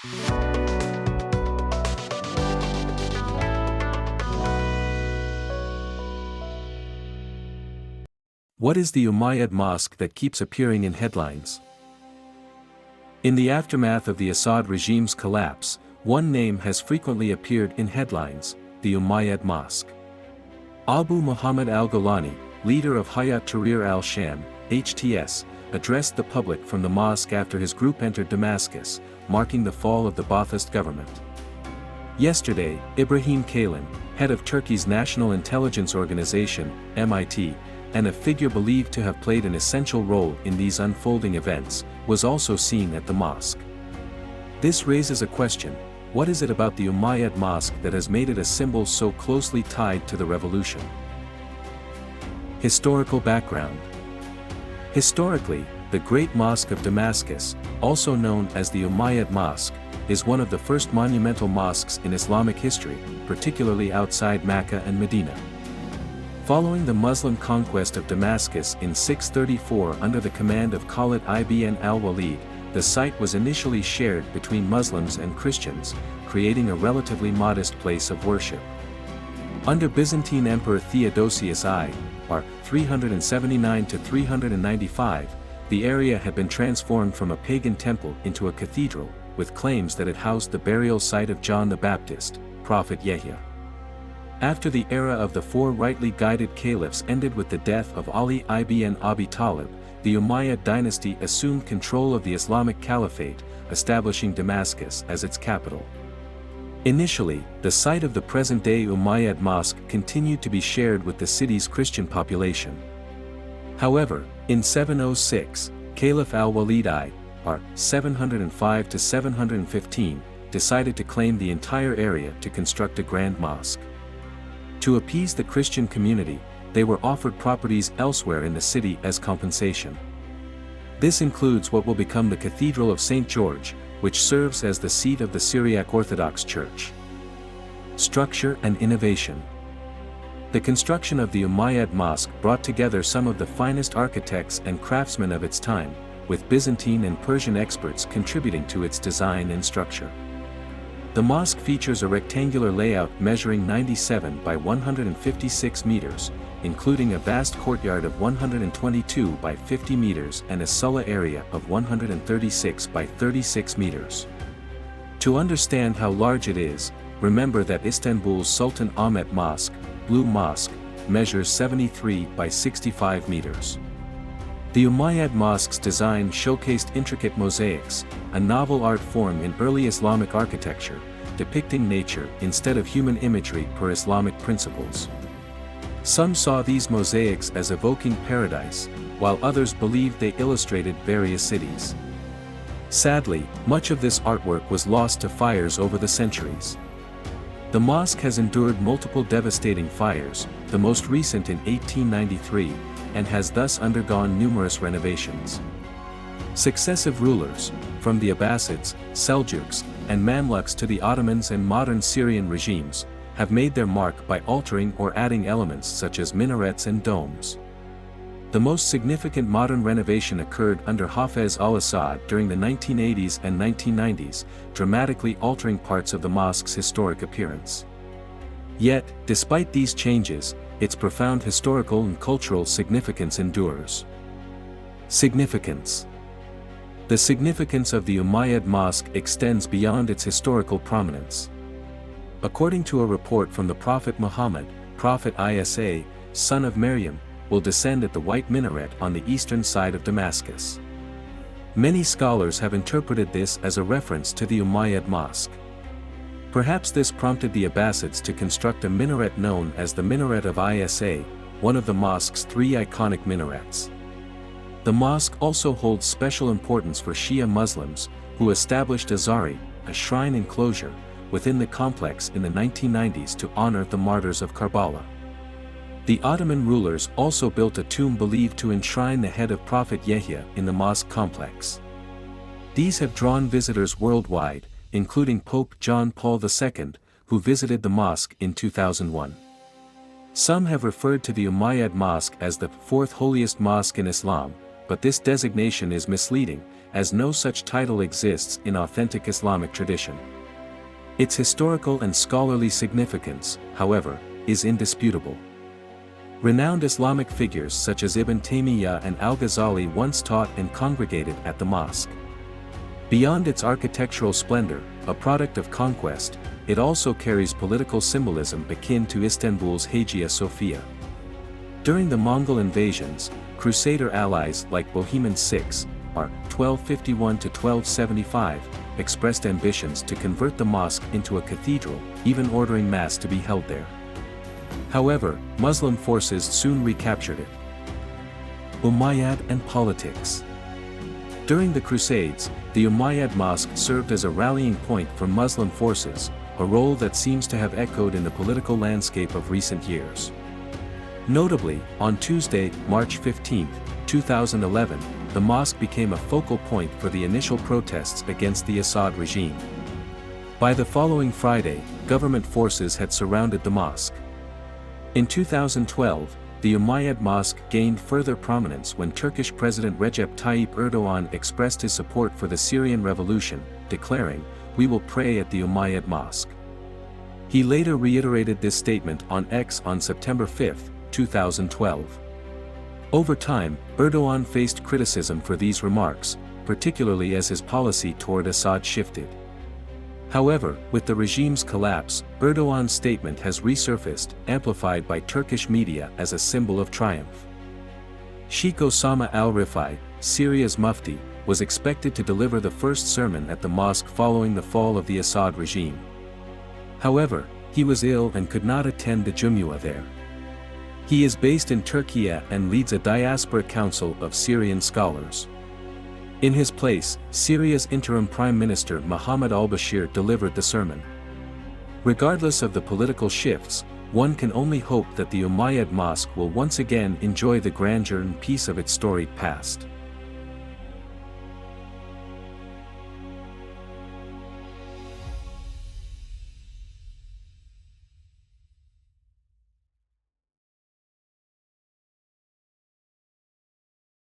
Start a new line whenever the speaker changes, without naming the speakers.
What is the Umayyad Mosque that keeps appearing in headlines? In the aftermath of the Assad regime's collapse, one name has frequently appeared in headlines: the Umayyad Mosque. Abu Muhammad al-Golani, leader of Hayat Tahrir al-Sham, HTS, addressed the public from the mosque after his group entered Damascus, marking the fall of the Ba'athist government. Yesterday, Ibrahim Kalin, head of Turkey's National Intelligence Organization, MIT, and a figure believed to have played an essential role in these unfolding events, was also seen at the mosque. This raises a question: what is it about the Umayyad Mosque that has made it a symbol so closely tied to the revolution? Historical background. Historically, the Great Mosque of Damascus, also known as the Umayyad Mosque, is one of the first monumental mosques in Islamic history, particularly outside Mecca and Medina. Following the Muslim conquest of Damascus in 634 under the command of Khalid ibn al-Walid, the site was initially shared between Muslims and Christians, creating a relatively modest place of worship. Under Byzantine Emperor Theodosius I, or 379–395, the area had been transformed from a pagan temple into a cathedral, with claims that it housed the burial site of John the Baptist, Prophet Yahya. After the era of the four rightly guided caliphs ended with the death of Ali ibn Abi Talib, the Umayyad dynasty assumed control of the Islamic Caliphate, establishing Damascus as its capital. Initially, the site of the present-day Umayyad Mosque continued to be shared with the city's Christian population. However, in 706, Caliph al-Walid I, or 705–715, decided to claim the entire area to construct a grand mosque. To appease the Christian community, they were offered properties elsewhere in the city as compensation. This includes what will become the Cathedral of St. George, which serves as the seat of the Syriac Orthodox Church. Structure and innovation. The construction of the Umayyad Mosque brought together some of the finest architects and craftsmen of its time, with Byzantine and Persian experts contributing to its design and structure. The mosque features a rectangular layout measuring 97 by 156 meters, including a vast courtyard of 122 by 50 meters and a sulla area of 136 by 36 meters. To understand how large it is, remember that Istanbul's Sultan Ahmet Mosque, Blue Mosque, measures 73 by 65 meters. The Umayyad Mosque's design showcased intricate mosaics, a novel art form in early Islamic architecture, depicting nature instead of human imagery per Islamic principles. Some saw these mosaics as evoking paradise, while others believed they illustrated various cities. Sadly, much of this artwork was lost to fires over the centuries. The mosque has endured multiple devastating fires, the most recent in 1893, and has thus undergone numerous renovations. Successive rulers, from the Abbasids, Seljuks, and Mamluks to the Ottomans and modern Syrian regimes, have made their mark by altering or adding elements such as minarets and domes. The most significant modern renovation occurred under Hafez al-Assad during the 1980s and 1990s, dramatically altering parts of the mosque's historic appearance. Yet, despite these changes, its profound historical and cultural significance endures. Significance. The significance of the Umayyad Mosque extends beyond its historical prominence. According to a report from the Prophet Muhammad, Prophet Isa, son of Maryam, will descend at the white minaret on the eastern side of Damascus. Many scholars have interpreted this as a reference to the Umayyad Mosque. Perhaps this prompted the Abbasids to construct a minaret known as the Minaret of Isa, one of the mosque's three iconic minarets. The mosque also holds special importance for Shia Muslims, who established a zari, a shrine enclosure, within the complex in the 1990s to honor the martyrs of Karbala. The Ottoman rulers also built a tomb believed to enshrine the head of Prophet Yahya in the mosque complex. These have drawn visitors worldwide, including Pope John Paul II, who visited the mosque in 2001. Some have referred to the Umayyad Mosque as the fourth holiest mosque in Islam, but this designation is misleading, as no such title exists in authentic Islamic tradition. Its historical and scholarly significance, however, is indisputable. Renowned Islamic figures such as Ibn Taymiyyah and al-Ghazali once taught and congregated at the mosque. Beyond its architectural splendor, a product of conquest, it also carries political symbolism akin to Istanbul's Hagia Sophia. During the Mongol invasions, Crusader allies like Bohemian Sikhs, r. 1251 to 1275, expressed ambitions to convert the mosque into a cathedral, even ordering mass to be held there. However, Muslim forces soon recaptured it. Umayyad and politics. During the Crusades, the Umayyad Mosque served as a rallying point for Muslim forces, a role that seems to have echoed in the political landscape of recent years. Notably, on Tuesday, March 15, 2011, the mosque became a focal point for the initial protests against the Assad regime. By the following Friday, government forces had surrounded the mosque. In 2012, the Umayyad Mosque gained further prominence when Turkish President Recep Tayyip Erdogan expressed his support for the Syrian revolution, declaring, "We will pray at the Umayyad Mosque." He later reiterated this statement on X on September 5, 2012. Over time, Erdogan faced criticism for these remarks, particularly as his policy toward Assad shifted. However, with the regime's collapse, Erdogan's statement has resurfaced, amplified by Turkish media as a symbol of triumph. Sheikh Osama al-Rifai, Syria's Mufti, was expected to deliver the first sermon at the mosque following the fall of the Assad regime. However, he was ill and could not attend the Jumu'ah there. He is based in Turkey and leads a diaspora council of Syrian scholars. In his place, Syria's interim Prime Minister Mohammed al-Bashir delivered the sermon. Regardless of the political shifts, one can only hope that the Umayyad Mosque will once again enjoy the grandeur and peace of its storied past.